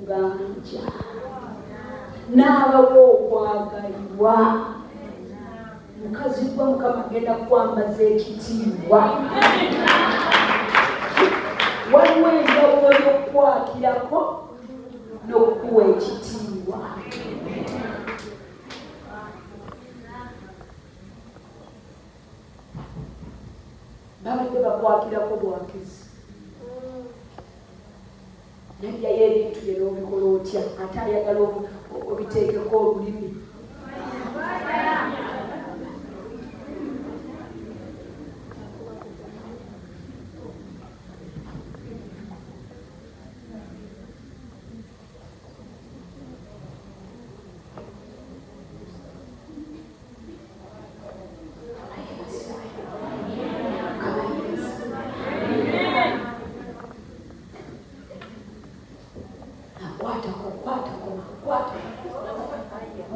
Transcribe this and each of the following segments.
okuganja n'abawa okwagalibwa. Mukazi gwa Mukama agenda kwambaza ekitiibwa. Waliwo enjawulo y'okukwakirako n'okuwa ekitiibwa. Babadde bakwakirako bwakizi. Najjayo ebintu bye n'obikola otya ate ayagala obiteekeko olulimi.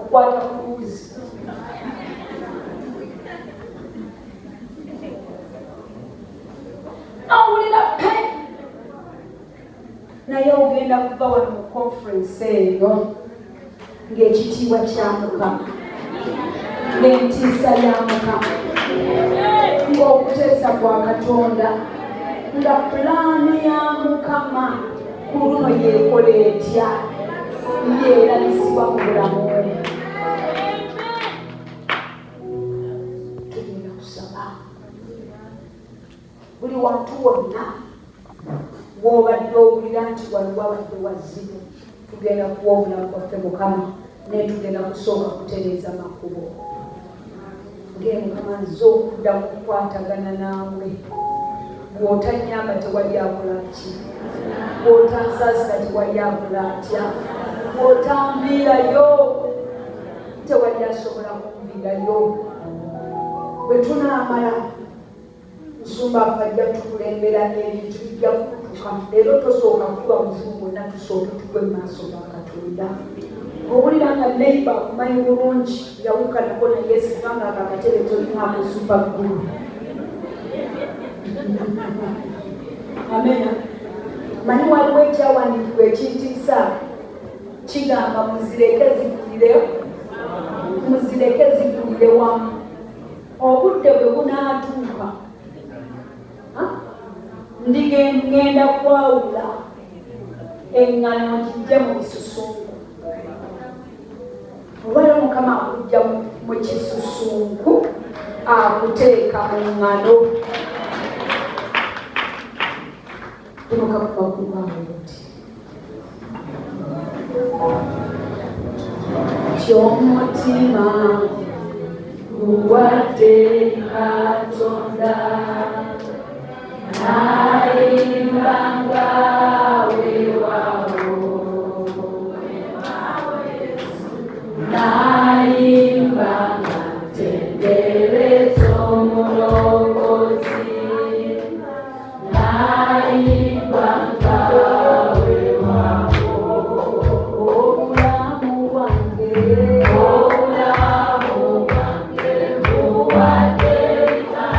Okwata kuluzi. Nawulira pe naye ogenda kuva wano mu conference eyo ng'ekitiibwa kya Mukama, ng'entiisa ya Mukama, ng'okuteesa kwa Katonda, nga pulaani ya Mukama ku luno yeekola etya, yeerabisibwa mu bulamu. Tugenda kusaba buli wantu wonna w'obadde owulira nti waliwo abadde wazibu, tugenda kuwa obulamu bwaffe Mukama, naye tugenda kusooka kutereeza makubo. Mukama nze okuddamu okukwatagana naawe. Bw'otanyamba tewali akola ki? Bw'otansaasira tewali akola atya? Bw'otambiirayo tewali asobola kumviirayo. Bwe tunaamala Nsumba afajja tukulembera ebintu bijja kutuuka. Leero tosooka kuba buzibu bwonna, tusooke tugwe mu maaso ga Katonda. Owulira nga neighbor akumanyi bulungi yawukanako naye sibanga akakatebe tolinaako superglue. Amen. Manyi waliwo ekyawandiikibwa ekintiisa kigamba muzireke zigulire wamu. Obudde bwe bunaatuuka ndigenda kwawula eŋŋano ngijje mu bisusunku. Olwaleero Mukama akujja mu kisusunku akuteeka mu ŋŋano. Mukama bakugamba nti ky'omutima guwadde Katonda, nayimbanga weewawo, nayimbanga tendereza omulokozi, nayimbanga weewawo, obulamu bwange buwadde Katonda.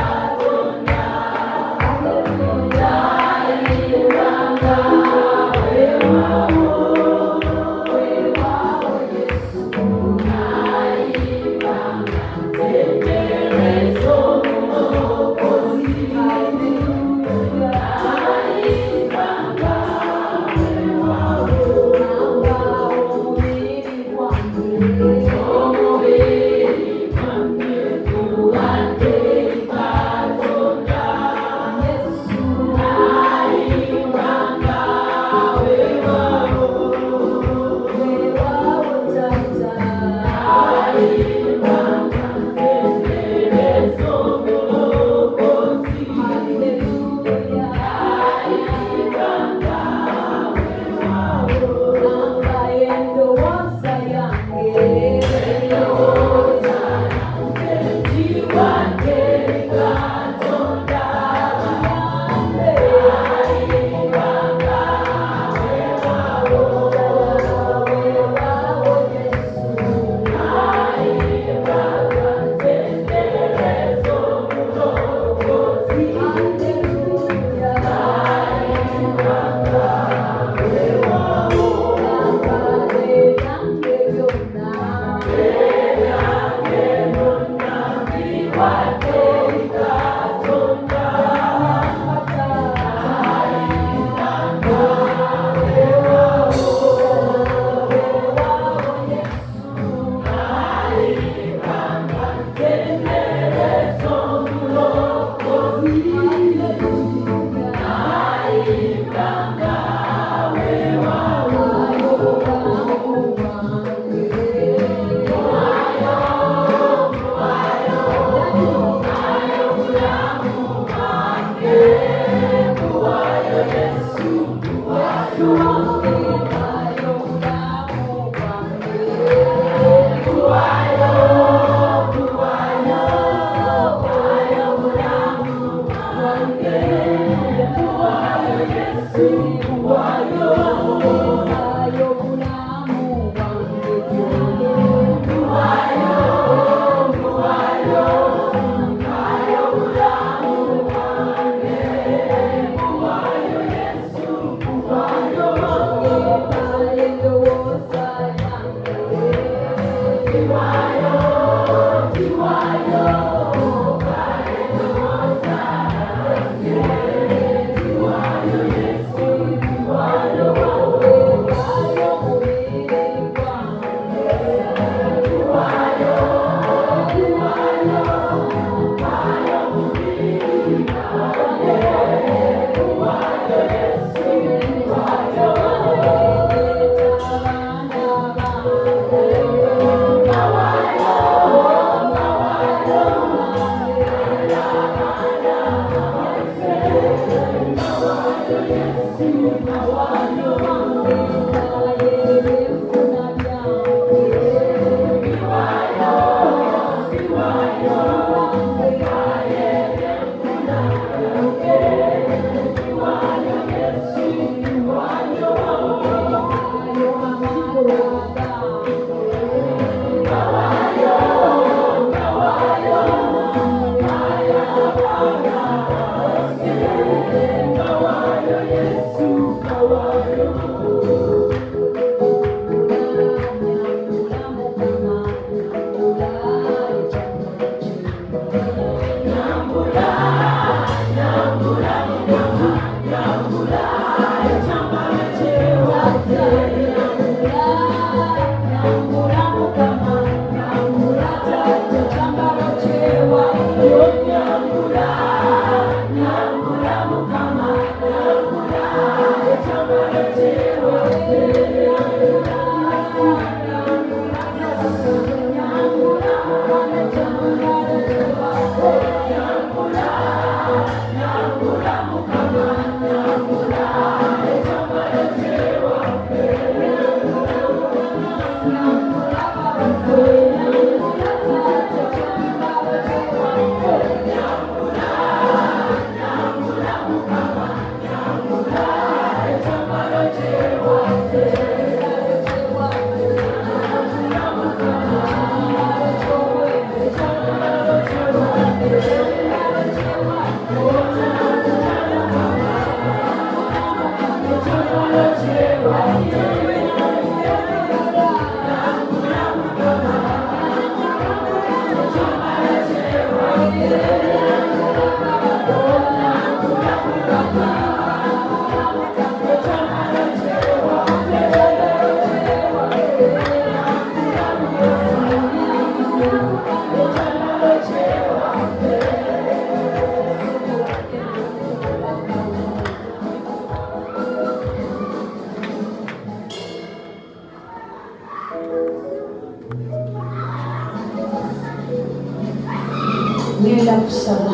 Ngenda kusaba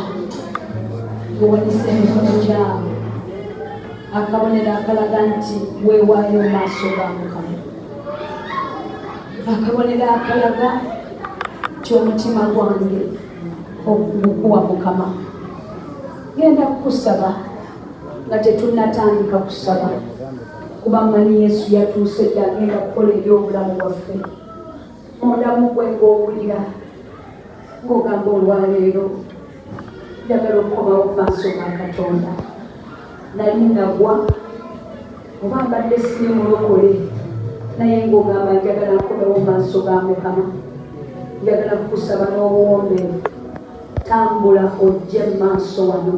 guwanise emikono gyawe akabonero akalaga nti weewaayo mu maaso ga Mukama, akabonero akalaga nti omutima gwange ogukuwa Mukama. Ngenda kukusaba nga tetunnatandika kusaba kuba mmanyi Yesu yatuuse dda agenda kukola ebyobulamu bwaffe. Mundamu gwe ng'owulira ng'ogamba olwaleero njagala okukomawo mu maaso ga Katonda. Nali nagwa oba mbadde siri mulokole, naye ng'ogamba njagala nkomewo mu maaso ga Mukama. Njagala kukusaba n'obuwombeefu, tambula ojje mu maaso wano.